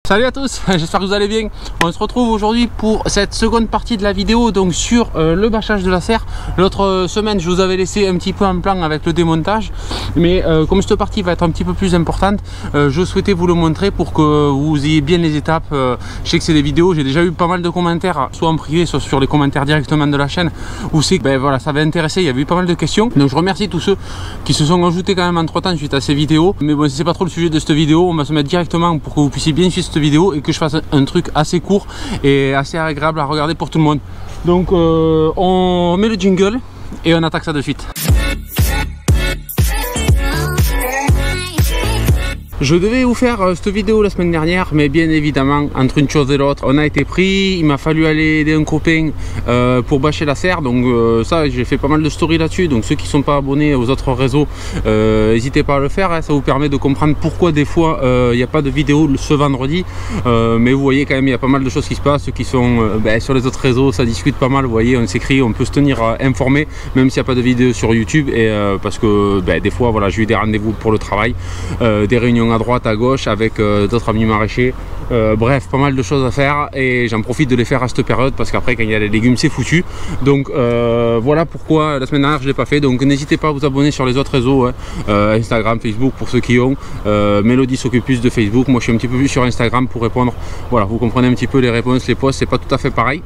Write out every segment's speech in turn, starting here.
Salut à tous, j'espère que vous allez bien. On se retrouve aujourd'hui pour cette seconde partie de la vidéo, donc sur le bâchage de la serre. L'autre semaine je vous avais laissé un petit peu en plan avec le démontage, mais comme cette partie va être un petit peu plus importante, je souhaitais vous le montrer pour que vous ayez bien les étapes. Je sais que c'est des vidéos, j'ai déjà eu pas mal de commentaires, soit en privé, soit sur les commentaires directement de la chaîne, où c'est que ben, voilà, ça va intéresser, il y avait eu pas mal de questions. Donc je remercie tous ceux qui se sont ajoutés quand même entre temps suite à ces vidéos. Mais bon, c'est pas trop le sujet de cette vidéo, on va se mettre directement pour que vous puissiez bien suivre cette vidéo et que je fasse un truc assez court et assez agréable à regarder pour tout le monde. Donc on met le jingle et on attaque ça de suite. Je devais vous faire cette vidéo la semaine dernière, mais bien évidemment, entre une chose et l'autre, on a été pris. Il m'a fallu aller aider un copain pour bâcher la serre. Donc ça, j'ai fait pas mal de stories là-dessus. Donc ceux qui ne sont pas abonnés aux autres réseaux, n'hésitez pas à le faire. Hein. Ça vous permet de comprendre pourquoi des fois, il n'y a pas de vidéo ce vendredi. Mais vous voyez quand même, il y a pas mal de choses qui se passent. Ceux qui sont sur les autres réseaux, ça discute pas mal. Vous voyez, on s'écrit, on peut se tenir informé, même s'il n'y a pas de vidéo sur YouTube. Et parce que des fois, voilà, j'ai eu des rendez-vous pour le travail, des réunions à droite, à gauche avec d'autres amis maraîchers, bref, pas mal de choses à faire et j'en profite de les faire à cette période parce qu'après quand il y a les légumes c'est foutu. Donc voilà pourquoi la semaine dernière je l'ai pas fait. Donc n'hésitez pas à vous abonner sur les autres réseaux, hein. Instagram, Facebook pour ceux qui ont. Mélodie s'occupe plus de Facebook, moi je suis un petit peu plus sur Instagram pour répondre. Voilà, vous comprenez un petit peu les réponses, les posts, c'est pas tout à fait pareil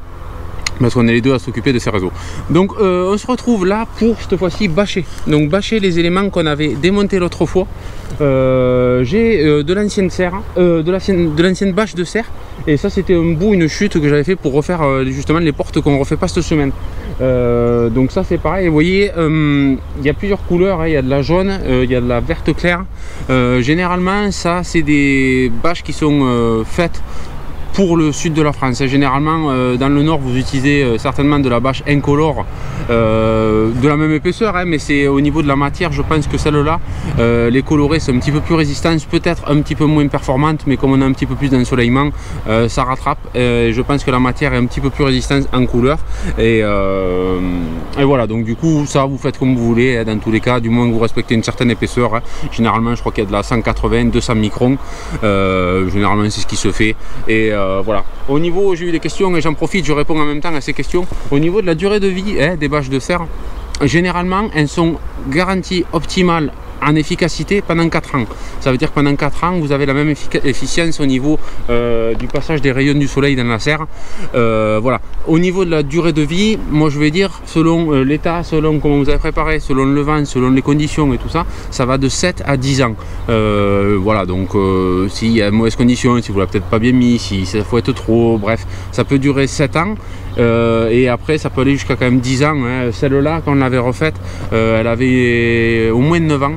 parce qu'on est les deux à s'occuper de ces réseaux. Donc on se retrouve là pour cette fois-ci bâcher. Donc bâcher les éléments qu'on avait démontés l'autre fois. J'ai de l'ancienne serre, de l'ancienne bâche de serre, et ça c'était un bout, une chute que j'avais fait pour refaire justement les portes qu'on refait pas cette semaine. Donc ça c'est pareil, vous voyez, il y a plusieurs couleurs, hein. Il y a de la jaune, il y a de la verte claire. Généralement ça c'est des bâches qui sont faites pour le sud de la France. Généralement dans le nord vous utilisez certainement de la bâche incolore de la même épaisseur, hein, mais c'est au niveau de la matière, je pense que celle-là, les colorées sont un petit peu plus résistantes, peut-être un petit peu moins performantes, mais comme on a un petit peu plus d'ensoleillement, ça rattrape. Je pense que la matière est un petit peu plus résistante en couleur et voilà, donc du coup ça vous faites comme vous voulez, hein, dans tous les cas, du moins que vous respectez une certaine épaisseur, hein. Généralement je crois qu'il y a de la 180, 200 microns, généralement c'est ce qui se fait. Et voilà, au niveau, j'ai eu des questions et j'en profite, je réponds en même temps à ces questions. Au niveau de la durée de vie, hein, des bâches de serre, généralement elles sont garanties optimales en efficacité pendant 4 ans. Ça veut dire que pendant 4 ans vous avez la même efficience au niveau du passage des rayons du soleil dans la serre. Voilà, au niveau de la durée de vie, moi je vais dire selon l'état, selon comment vous avez préparé, selon le vent, selon les conditions et tout ça, ça va de 7 à 10 ans. Voilà, donc s'il y a de mauvaises conditions, si vous l'avez peut-être pas bien mis, si ça faut être trop, bref, ça peut durer 7 ans. Et après ça peut aller jusqu'à quand même 10 ans, hein. Celle-là quand on l'avait refaite, elle avait au moins 9 ans.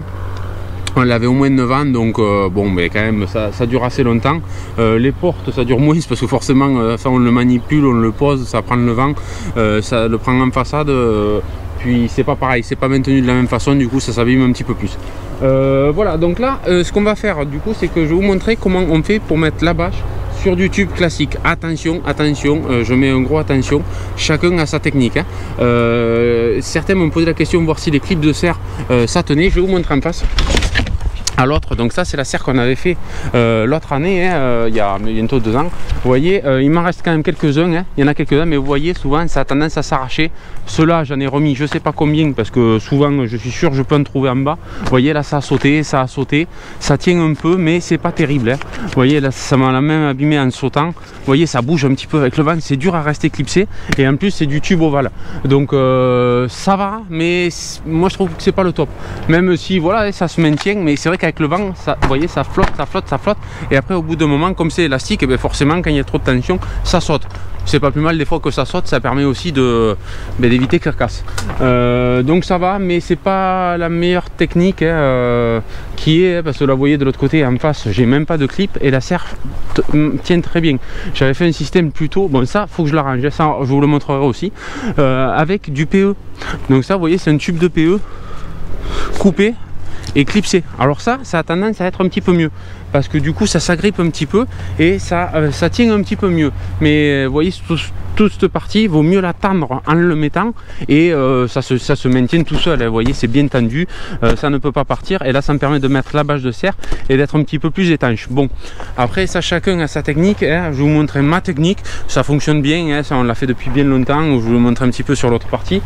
On l'avait au moins 9 ans, donc bon, mais quand même ça dure assez longtemps. Les portes ça dure moins parce que forcément ça on le manipule, on le pose, ça prend le vent, ça le prend en façade, puis c'est pas pareil, c'est pas maintenu de la même façon, du coup ça s'abîme un petit peu plus. Voilà, donc là ce qu'on va faire du coup, c'est que je vais vous montrer comment on fait pour mettre la bâche sur du tube classique. Attention, attention, je mets un gros attention, chacun a sa technique, hein. Certains m'ont posé la question voir si les clips de serre ça tenait. Je vais vous montrer en face à l'autre. Donc ça c'est la serre qu'on avait fait l'autre année, hein, il y a bientôt 2 ans. Vous voyez, il m'en reste quand même quelques-uns, hein. Il y en a quelques-uns, mais vous voyez souvent ça a tendance à s'arracher. Ceux-là j'en ai remis je sais pas combien parce que souvent je suis sûr je peux en trouver en bas. Vous voyez là ça a sauté, ça tient un peu mais c'est pas terrible, hein. Vous voyez là ça m'a même abîmé en sautant. Vous voyez ça bouge un petit peu avec le vent, c'est dur à rester clipsé et en plus c'est du tube ovale. Donc ça va, mais moi je trouve que c'est pas le top. Même si voilà ça se maintient, mais c'est vrai qu'avec le vent, ça, vous voyez, ça flotte, et après au bout d'un moment, comme c'est élastique, et bien forcément quand il y a trop de tension, ça saute. C'est pas plus mal des fois que ça saute, ça permet aussi d'éviter que ça casse. Donc ça va, mais c'est pas la meilleure technique, hein, qui est, parce que là vous voyez de l'autre côté en face, j'ai même pas de clip et la serre tient très bien. J'avais fait un système plutôt, bon ça faut que je l'arrange, ça je vous le montrerai aussi, avec du PE. Donc ça vous voyez c'est un tube de PE coupé et clipsé. Alors ça a tendance à être un petit peu mieux parce que du coup ça s'agrippe un petit peu et ça tient un petit peu mieux. Mais vous voyez, toute cette partie, il vaut mieux la tendre en le mettant et ça se maintient tout seul, hein. Vous voyez, c'est bien tendu, ça ne peut pas partir, et là ça me permet de mettre la bâche de serre et d'être un petit peu plus étanche. Bon, après ça, chacun a sa technique, hein. Je vais vous montrer ma technique, ça fonctionne bien, hein. Ça on l'a fait depuis bien longtemps, je vais vous montrer un petit peu sur l'autre partie,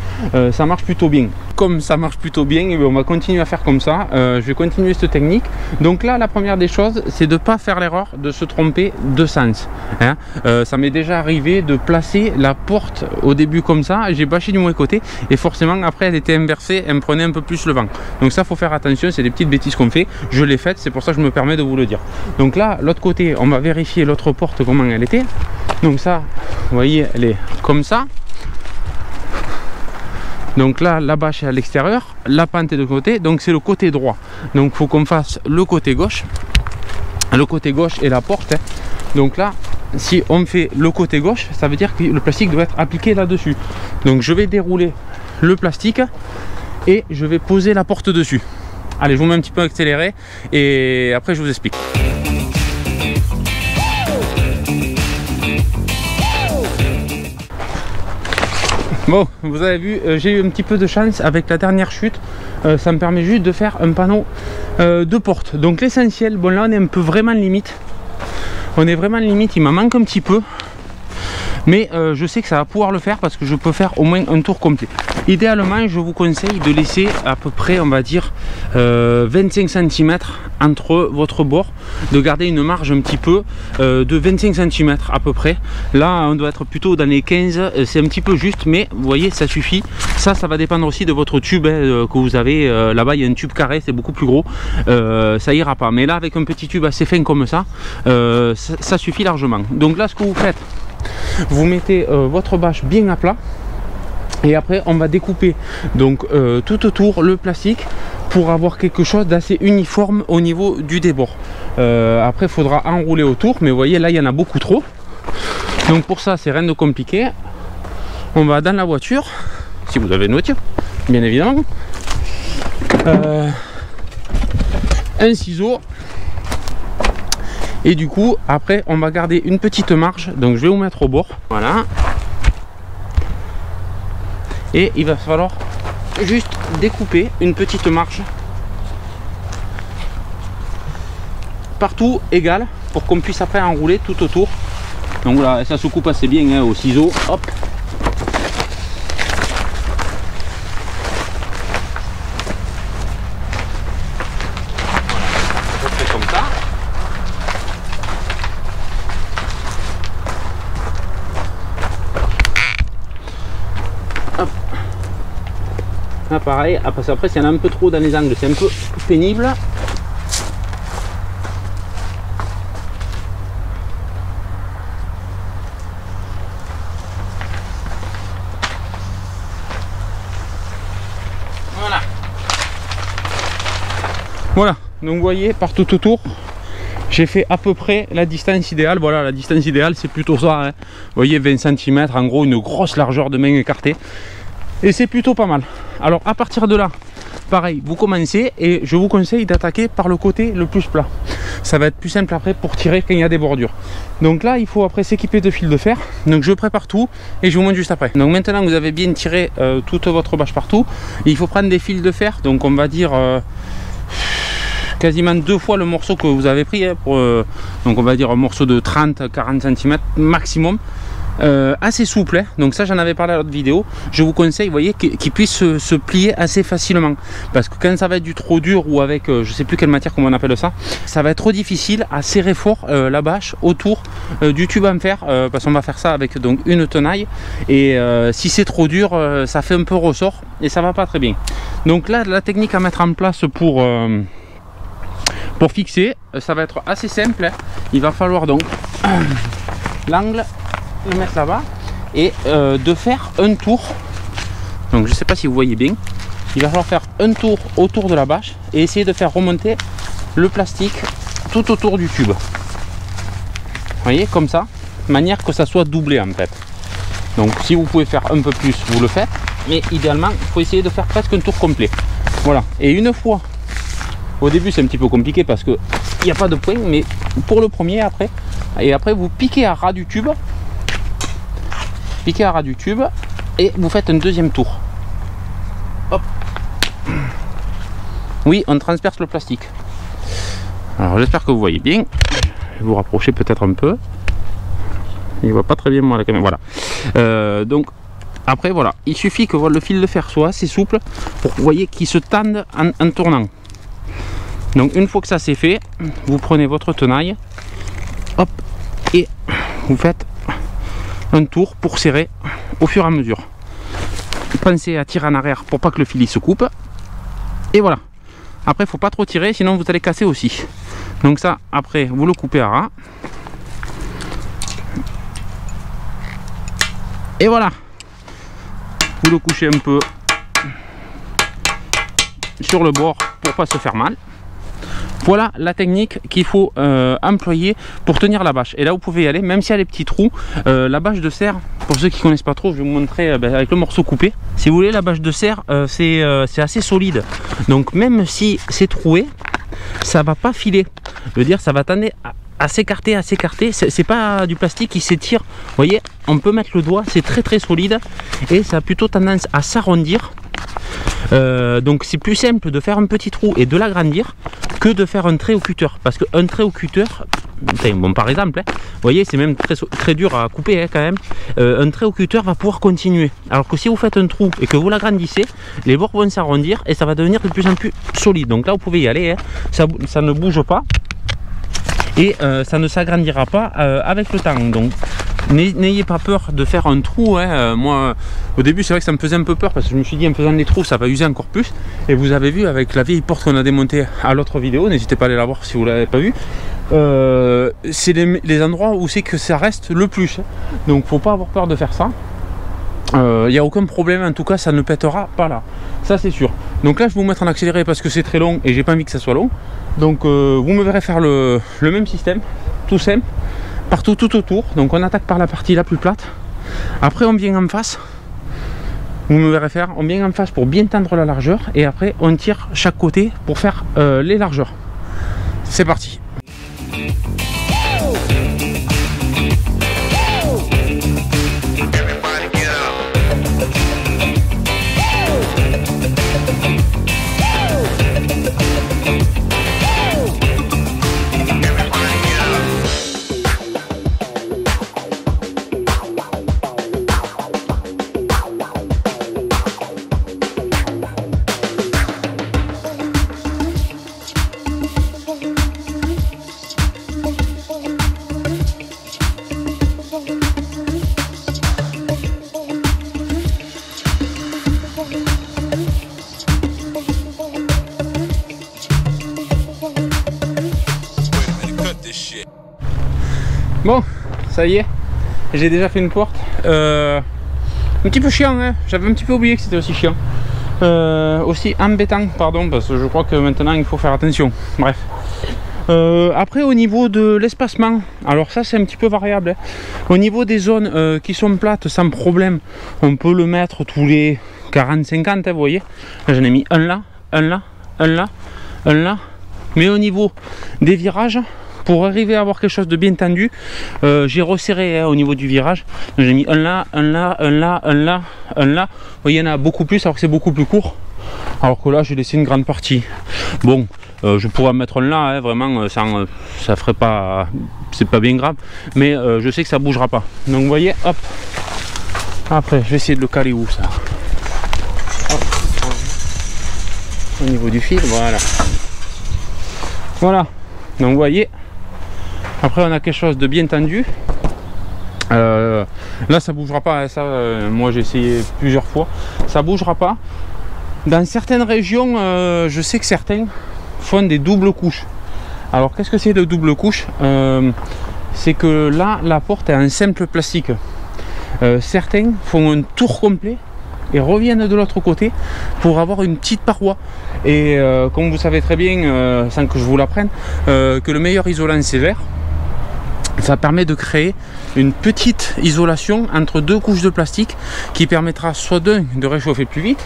ça marche plutôt bien. Comme ça marche plutôt bien, et on va continuer à faire comme ça, je vais continuer cette technique. Donc là, la première des choses, c'est de ne pas faire l'erreur de se tromper de sens, hein. Ça m'est déjà arrivé de placer la porte au début comme ça, j'ai bâché du mauvais côté et forcément après elle était inversée, elle me prenait un peu plus le vent. Donc ça, faut faire attention, c'est des petites bêtises qu'on fait, je l'ai faite, c'est pour ça que je me permets de vous le dire. Donc là, l'autre côté, on va vérifier l'autre porte comment elle était. Donc ça, vous voyez, elle est comme ça. Donc là, la bâche est à l'extérieur, la pente est de côté, donc c'est le côté droit. Donc il faut qu'on fasse le côté gauche et la porte, hein. Donc là, si on fait le côté gauche, ça veut dire que le plastique doit être appliqué là-dessus. Donc je vais dérouler le plastique et je vais poser la porte dessus. Allez, je vous mets un petit peu accéléré et après je vous explique. Bon, vous avez vu, j'ai eu un petit peu de chance avec la dernière chute. Ça me permet juste de faire un panneau de porte. Donc l'essentiel, bon là on est un peu vraiment limite. On est vraiment limite, il m'en manque un petit peu. Mais je sais que ça va pouvoir le faire parce que je peux faire au moins un tour complet. Idéalement, je vous conseille de laisser à peu près, on va dire, 25 cm entre votre bord, de garder une marge un petit peu de 25 cm à peu près. Là, on doit être plutôt dans les 15, c'est un petit peu juste, mais vous voyez, ça suffit. Ça va dépendre aussi de votre tube, hein, que vous avez. Là-bas, il y a un tube carré, c'est beaucoup plus gros. Ça ira pas. Mais là, avec un petit tube assez fin comme ça, ça suffit largement. Donc là, ce que vous faites, vous mettez votre bâche bien à plat et après on va découper donc tout autour le plastique pour avoir quelque chose d'assez uniforme au niveau du débord. Après il faudra enrouler autour, mais vous voyez là il y en a beaucoup trop, donc pour ça c'est rien de compliqué. On va dans la voiture, si vous avez une voiture bien évidemment, un ciseau. Et du coup, après, on va garder une petite marge. Donc, je vais vous mettre au bord. Voilà. Et il va falloir juste découper une petite marge. Partout égale pour qu'on puisse après enrouler tout autour. Donc voilà, ça se coupe assez bien, hein, au ciseau. Hop. Là pareil, après s'il y en a un peu trop dans les angles, c'est un peu pénible. Voilà. Voilà, donc vous voyez, partout autour, j'ai fait à peu près la distance idéale. Voilà, la distance idéale, c'est plutôt ça, hein. Vous voyez, 20 cm, en gros, une grosse largeur de main écartée. Et c'est plutôt pas mal. Alors à partir de là, pareil, vous commencez et je vous conseille d'attaquer par le côté le plus plat. Ça va être plus simple après pour tirer quand il y a des bordures. Donc là, il faut après s'équiper de fil de fer. Donc je prépare tout et je vous montre juste après. Donc maintenant que vous avez bien tiré toute votre bâche partout, il faut prendre des fils de fer. Donc on va dire quasiment 2 fois le morceau que vous avez pris, hein, donc on va dire un morceau de 30-40 cm maximum. Assez souple, hein. Donc ça j'en avais parlé à l'autre vidéo. Je vous conseille, vous voyez, qu'il puisse se plier assez facilement, parce que quand ça va être du trop dur ou avec je sais plus quelle matière, comment on appelle ça, ça va être trop difficile à serrer fort la bâche autour du tube en fer, parce qu'on va faire ça avec donc une tenaille et si c'est trop dur, ça fait un peu ressort et ça va pas très bien. Donc là, la technique à mettre en place pour fixer, ça va être assez simple, hein. Il va falloir donc l'angle, le mettre là-bas et de faire un tour. Donc je sais pas si vous voyez bien, il va falloir faire un tour autour de la bâche et essayer de faire remonter le plastique tout autour du tube. Vous voyez, comme ça, de manière que ça soit doublé en fait. Donc si vous pouvez faire un peu plus, vous le faites, mais idéalement il faut essayer de faire presque un tour complet. Voilà, et une fois, au début c'est un petit peu compliqué parce que il n'y a pas de point, mais pour le premier après. Et après vous piquez à ras du tube. Piquez à ras du tube et vous faites un deuxième tour. Hop. Oui, on transperce le plastique. Alors j'espère que vous voyez bien. Je vais vous rapprocher peut-être un peu. Il ne voit pas très bien moi la caméra. Voilà. Donc après voilà, il suffit que le fil de fer soit assez souple pour que vous voyez qu'il se tende en tournant. Donc une fois que ça c'est fait, vous prenez votre tenaille, hop, et vous faites un tour pour serrer au fur et à mesure. Pensez à tirer en arrière pour pas que le fil se coupe. Et voilà. Après il ne faut pas trop tirer sinon vous allez casser aussi. Donc ça après vous le coupez à ras. Et voilà. Vous le couchez un peu sur le bord pour pas se faire mal. Voilà la technique qu'il faut employer pour tenir la bâche. Et là vous pouvez y aller, même s'il y a les petits trous. La bâche de serre, pour ceux qui ne connaissent pas trop, je vais vous montrer avec le morceau coupé. Si vous voulez, la bâche de serre, c'est assez solide. Donc même si c'est troué, ça va pas filer. Je veux dire, ça va tendre à s'écarter, à s'écarter. C'est pas du plastique qui s'étire. Vous voyez, on peut mettre le doigt, c'est très solide. Et ça a plutôt tendance à s'arrondir. Donc c'est plus simple de faire un petit trou et de l'agrandir que de faire un trait au cutter, parce qu'un trait au cutter, bon par exemple, vous voyez c'est même très dur à couper quand même, un trait au cutter va pouvoir continuer, alors que si vous faites un trou et que vous l'agrandissez, les bords vont s'arrondir et ça va devenir de plus en plus solide. Donc là vous pouvez y aller, ça ne bouge pas et ça ne s'agrandira pas avec le temps. Donc n'ayez pas peur de faire un trou, hein. Moi au début c'est vrai que ça me faisait un peu peur parce que je me suis dit en faisant des trous ça va user encore plus, et vous avez vu avec la vieille porte qu'on a démontée à l'autre vidéo, n'hésitez pas à aller la voir si vous ne l'avez pas vu, c'est les endroits où c'est que ça reste le plus, donc faut pas avoir peur de faire ça. Il n'y a aucun problème, en tout cas ça ne pètera pas là, ça c'est sûr. Donc là je vais vous mettre en accéléré parce que c'est très long et j'ai pas envie que ça soit long. Donc vous me verrez faire le même système, tout simple, partout tout autour. Donc on attaque par la partie la plus plate, après on vient en face, vous me verrez faire, on vient en face pour bien tendre la largeur, et après on tire chaque côté pour faire les largeurs. C'est parti. Bon, ça y est, j'ai déjà fait une porte. Un petit peu chiant, hein. J'avais un petit peu oublié que c'était aussi chiant. Aussi embêtant, pardon, parce que je crois que maintenant il faut faire attention. Bref. Après au niveau de l'espacement, alors ça c'est un petit peu variable, hein. Au niveau des zones qui sont plates sans problème, on peut le mettre tous les 40-50, hein, vous voyez. J'en ai mis un là, un là, un là, un là. Mais au niveau des virages, pour arriver à avoir quelque chose de bien tendu, j'ai resserré, hein, au niveau du virage. J'ai mis un là, un là, un là, un là, un là. Vous voyez, il y en a beaucoup plus alors que c'est beaucoup plus court. Alors que là j'ai laissé une grande partie. Bon, je pourrais en mettre un là, hein, vraiment, ça ferait pas, c'est pas bien grave, mais je sais que ça bougera pas. Donc vous voyez, hop. Après je vais essayer de le caler où ça. Hop. Au niveau du fil, voilà. Voilà. Donc vous voyez. Après on a quelque chose de bien tendu. Là ça bougera pas, hein, ça moi j'ai essayé plusieurs fois, ça bougera pas. Dans certaines régions, je sais que certains font des doubles couches. Alors qu'est-ce que c'est le double couche? C'est que là la porte est en simple plastique. Certains font un tour complet et reviennent de l'autre côté pour avoir une petite paroi. Et comme vous savez très bien, sans que je vous l'apprenne, que le meilleur isolant c'est l'air. Ça permet de créer une petite isolation entre deux couches de plastique qui permettra soit de réchauffer plus vite,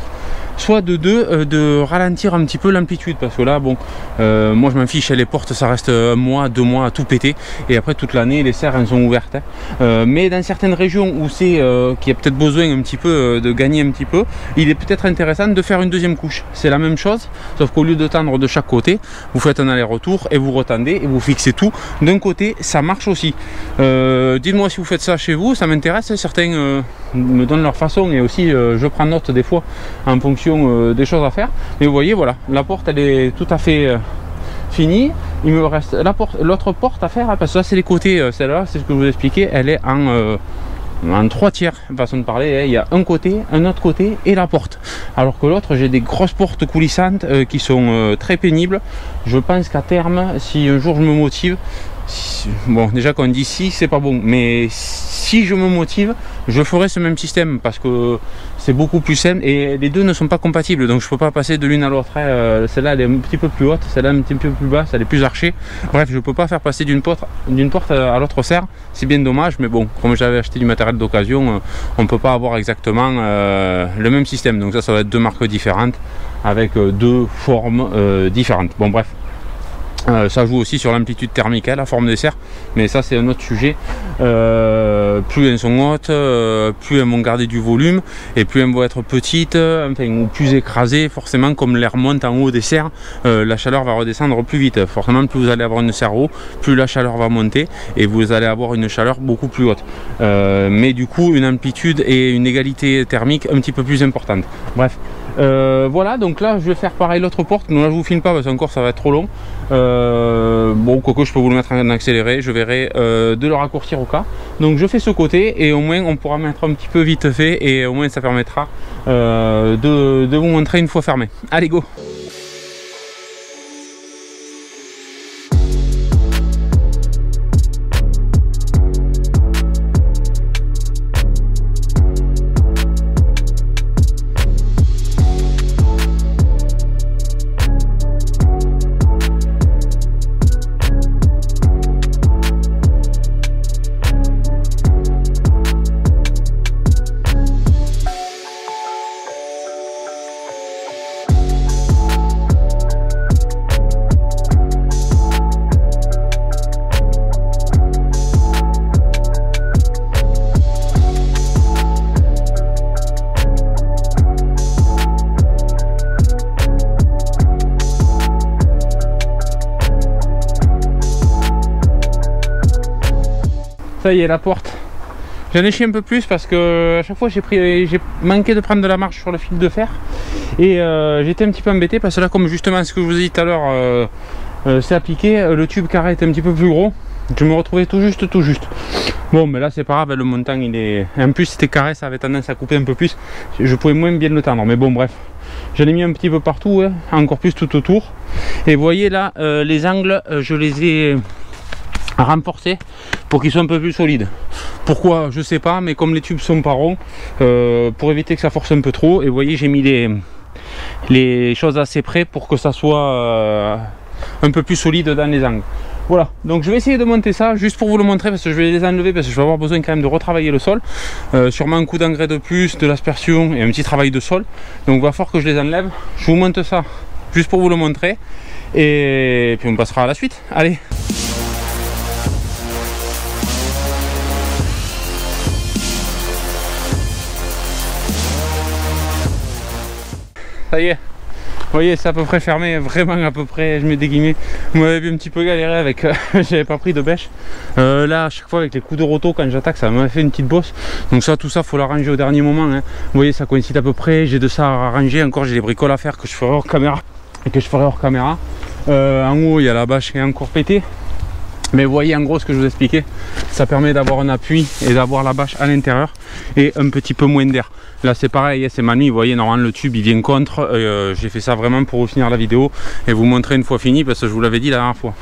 soit de ralentir un petit peu l'amplitude, parce que là bon moi je m'en fiche, les portes ça reste 1 mois, 2 mois à tout péter, et après toute l'année les serres elles sont ouvertes, hein. Mais dans certaines régions où c'est qui a peut-être besoin un petit peu de gagner un petit peu, il est peut-être intéressant de faire une deuxième couche. C'est la même chose, sauf qu'au lieu de tendre de chaque côté, vous faites un aller-retour et vous retendez et vous fixez tout d'un côté, ça marche aussi. Dites-moi si vous faites ça chez vous, ça m'intéresse. Certains me donnent leur façon, et aussi je prends note des fois en fonction des choses à faire. Mais vous voyez, voilà, la porte elle est tout à fait finie. Il me reste l'autre porte à faire, hein, parce que ça c'est les côtés, celle-là c'est ce que je vous expliquais, elle est en 3 tiers, façon de parler, hein. Il y a un côté, un autre côté et la porte, alors que l'autre j'ai des grosses portes coulissantes qui sont très pénibles. Je pense qu'à terme, si un jour je me motive, bon déjà quand on dit si c'est pas bon, mais si je me motive, je ferai ce même système, parce que c'est beaucoup plus simple et les deux ne sont pas compatibles, donc je peux pas passer de l'une à l'autre, hein. Celle-là elle est un petit peu plus haute, celle-là un petit peu plus basse, elle est plus archée. Bref, je peux pas faire passer d'une porte à l'autre serre, c'est bien dommage, mais bon, comme j'avais acheté du matériel d'occasion, on peut pas avoir exactement le même système, donc ça va être 2 marques différentes avec 2 formes différentes. Bon bref. Ça joue aussi sur l'amplitude thermique, la forme des serres, mais ça c'est un autre sujet. Plus elles sont hautes, plus elles vont garder du volume, et plus elles vont être petites, enfin, ou plus écrasées, forcément comme l'air monte en haut des serres, la chaleur va redescendre plus vite. Forcément, plus vous allez avoir une serre haut, plus la chaleur va monter, et vous allez avoir une chaleur beaucoup plus haute. Mais du coup, une amplitude et une égalité thermique un petit peu plus importante. Bref. Voilà, donc là je vais faire pareil l'autre porte. Donc là je vous filme pas parce que encore ça va être trop long. Bon, Coco, je peux vous le mettre en accéléré, je verrai de le raccourcir au cas. Donc je fais ce côté et au moins on pourra mettre un petit peu vite fait, et au moins ça permettra de vous montrer une fois fermé. Allez, go! Ça y est, la porte, j'en ai chié un peu plus parce que à chaque fois j'ai manqué de prendre de la marche sur le fil de fer, et j'étais un petit peu embêté parce que là, comme justement ce que je vous ai dit tout à l'heure, c'est appliqué, le tube carré était un petit peu plus gros, je me retrouvais tout juste. Bon, mais là c'est pas grave, le montant il est, en plus c'était carré, ça avait tendance à couper un peu plus, je pouvais moins bien le tendre, mais bon bref, j'en ai mis un petit peu partout, hein, encore plus tout autour. Et vous voyez là, les angles, je les ai renforcer pour qu'ils soient un peu plus solides. Pourquoi, je sais pas, mais comme les tubes sont pas ronds, pour éviter que ça force un peu trop, et vous voyez j'ai mis les choses assez près pour que ça soit un peu plus solide dans les angles. Voilà, donc je vais essayer de monter ça juste pour vous le montrer, parce que je vais les enlever, parce que je vais avoir besoin quand même de retravailler le sol, sûrement un coup d'engrais de plus, de l'aspersion et un petit travail de sol, donc il va falloir que je les enlève. Je vous monte ça juste pour vous le montrer, et puis on passera à la suite. Allez. Ça y est, vous voyez, c'est à peu près fermé, vraiment à peu près, je mets des guillemets. Vous m'avez vu un petit peu galérer avec, j'avais pas pris de bêche. Là, à chaque fois avec les coups de roto, quand j'attaque, ça m'a fait une petite bosse. Donc ça, tout ça, faut l'arranger au dernier moment, hein. Vous voyez, ça coïncide à peu près, j'ai de ça à arranger. Encore, j'ai des bricoles à faire que je ferai hors caméra. En haut, il y a la bâche qui est encore pétée. Mais vous voyez en gros ce que je vous expliquais, ça permet d'avoir un appui et d'avoir la bâche à l'intérieur et un petit peu moins d'air. Là c'est pareil, c'est manu, vous voyez normalement le tube il vient contre, j'ai fait ça vraiment pour vous finir la vidéo et vous montrer une fois fini, parce que je vous l'avais dit la dernière fois.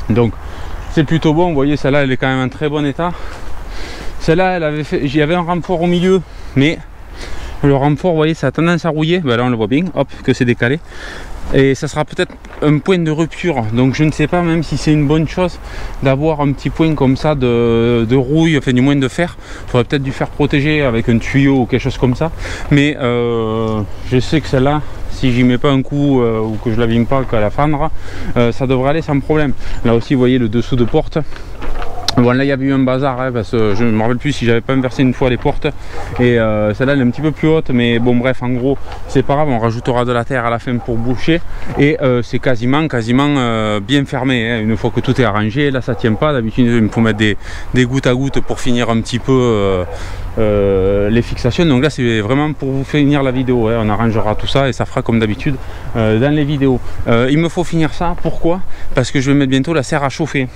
Donc c'est plutôt bon, vous voyez celle-là elle est quand même en très bon état. Celle-là j'y avais un renfort au milieu, mais le renfort vous voyez ça a tendance à rouiller, ben là on le voit bien, hop que c'est décalé. et ça sera peut-être un point de rupture, donc je ne sais pas même si c'est une bonne chose d'avoir un petit point comme ça de rouille, enfin du moins de fer. Il faudrait peut-être du fer protégé avec un tuyau ou quelque chose comme ça, mais je sais que celle-là, si j'y mets pas un coup ou que je l'abîme pas qu'à la fendre, ça devrait aller sans problème. Là aussi vous voyez le dessous de porte. Bon là il y avait eu un bazar hein, parce que je ne me rappelle plus si j'avais pas inversé une fois les portes, et celle-là elle est un petit peu plus haute, mais bon bref, en gros c'est pas grave, on rajoutera de la terre à la fin pour boucher, et c'est quasiment bien fermé hein, une fois que tout est arrangé. Là ça tient pas, d'habitude il me faut mettre des gouttes à gouttes pour finir un petit peu les fixations, donc là c'est vraiment pour vous finir la vidéo hein. On arrangera tout ça et ça fera comme d'habitude dans les vidéos. Il me faut finir ça, pourquoi? Parce que je vais mettre bientôt la serre à chauffer.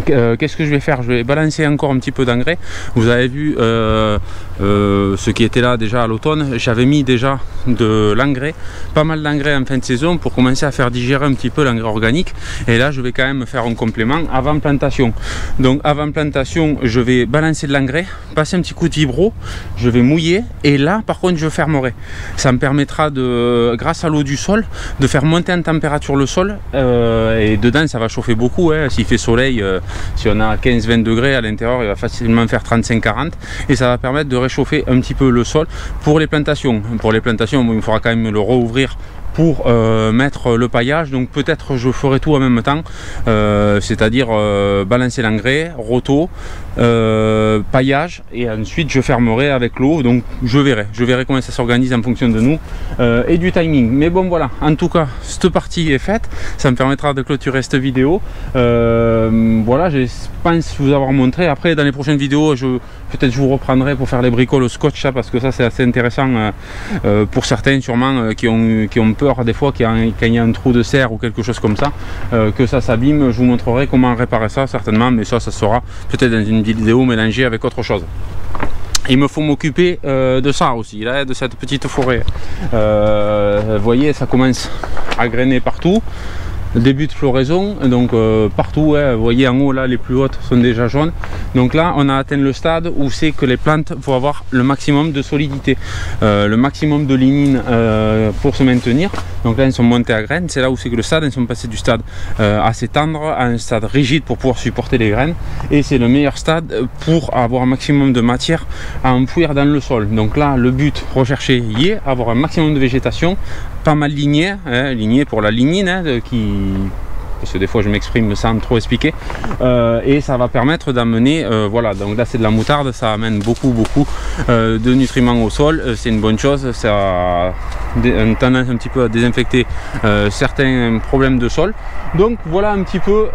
Qu'est-ce que je vais faire? Je vais balancer encore un petit peu d'engrais. Vous avez vu ce qui était là déjà à l'automne, j'avais mis déjà de l'engrais, pas mal d'engrais en fin de saison pour commencer à faire digérer un petit peu l'engrais organique, et là je vais quand même faire un complément avant plantation. Donc avant plantation je vais balancer de l'engrais, passer un petit coup de vibro, je vais mouiller, et là par contre je fermerai. Ça me permettra de, grâce à l'eau du sol, de faire monter en température le sol, et dedans ça va chauffer beaucoup hein. S'il fait soleil, si on a 15-20 degrés à l'intérieur, il va facilement faire 35-40, et ça va permettre de réchauffer un petit peu le sol pour les plantations. Pour les plantations, bon, il faudra quand même le rouvrir pour mettre le paillage, donc peut-être je ferai tout en même temps, c'est-à-dire balancer l'engrais, roto, paillage, et ensuite je fermerai avec l'eau. Donc je verrai comment ça s'organise en fonction de nous et du timing. Mais bon voilà, en tout cas cette partie est faite, ça me permettra de clôturer cette vidéo. Voilà, je pense vous avoir montré. Après dans les prochaines vidéos peut-être je vous reprendrai pour faire les bricoles au scotch, ça, parce que ça c'est assez intéressant pour certains sûrement qui ont peur des fois quand il y a un trou de serre ou quelque chose comme ça, que ça s'abîme. Je vous montrerai comment réparer ça certainement, mais ça sera peut-être dans une vidéo mélangée avec autre chose. Il me faut m'occuper de ça aussi, là, de cette petite forêt. Vous voyez, ça commence à grainer partout. Début de floraison, donc partout, hein, vous voyez en haut là les plus hautes sont déjà jaunes, donc là on a atteint le stade où c'est que les plantes vont avoir le maximum de solidité, le maximum de lignine pour se maintenir. Donc là elles sont montées à graines, c'est là où c'est que le stade, elles sont passées du stade assez tendre à un stade rigide pour pouvoir supporter les graines, et c'est le meilleur stade pour avoir un maximum de matière à enfouir dans le sol. Donc là le but recherché y est, avoir un maximum de végétation, pas mal ligné, hein, ligné pour la lignine hein, parce que des fois je m'exprime sans trop expliquer, et ça va permettre d'amener voilà, donc là c'est de la moutarde, ça amène beaucoup de nutriments au sol, c'est une bonne chose, ça a une tendance un petit peu à désinfecter certains problèmes de sol. Donc voilà un petit peu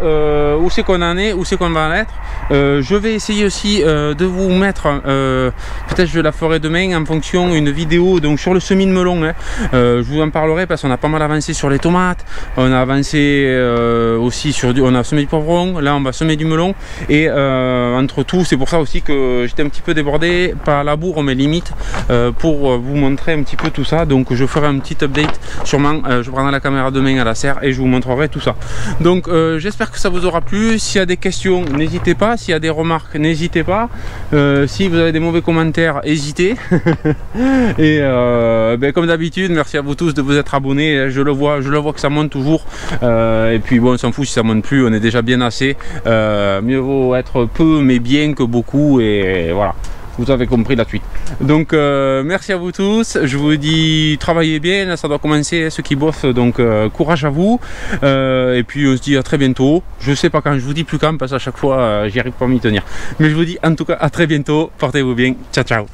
où c'est qu'on en est, où c'est qu'on va en être. Je vais essayer aussi de vous mettre, peut-être je la ferai demain en fonction, une vidéo donc sur le semis de melon hein. Je vous en parlerai parce qu'on a pas mal avancé sur les tomates, on a avancé aussi sur on a semé du poivron, là on va semer du melon, et entre tout c'est pour ça aussi que j'étais un petit peu débordé par la bourre mais limite pour vous montrer un petit peu tout ça. Donc je ferai un petit update sûrement, je prendrai la caméra demain à la serre et je vous montrerai tout ça. Donc j'espère que ça vous aura plu. S'il y a des questions n'hésitez pas, s'il y a des remarques n'hésitez pas, si vous avez des mauvais commentaires hésitez. Et ben, comme d'habitude merci à vous tous de vous être abonnés, je le vois que ça monte toujours, et puis bon on s'en fout si ça monte plus, on est déjà bien assez, mieux vaut être peu mais bien que beaucoup, et voilà, vous avez compris la suite. Donc merci à vous tous, je vous dis travaillez bien, là ça doit commencer ceux qui bossent, donc courage à vous, et puis on se dit à très bientôt. Je sais pas quand, je vous dis plus quand parce qu'à chaque fois j'y arrive pas à m'y tenir, mais je vous dis en tout cas à très bientôt, portez-vous bien, ciao ciao.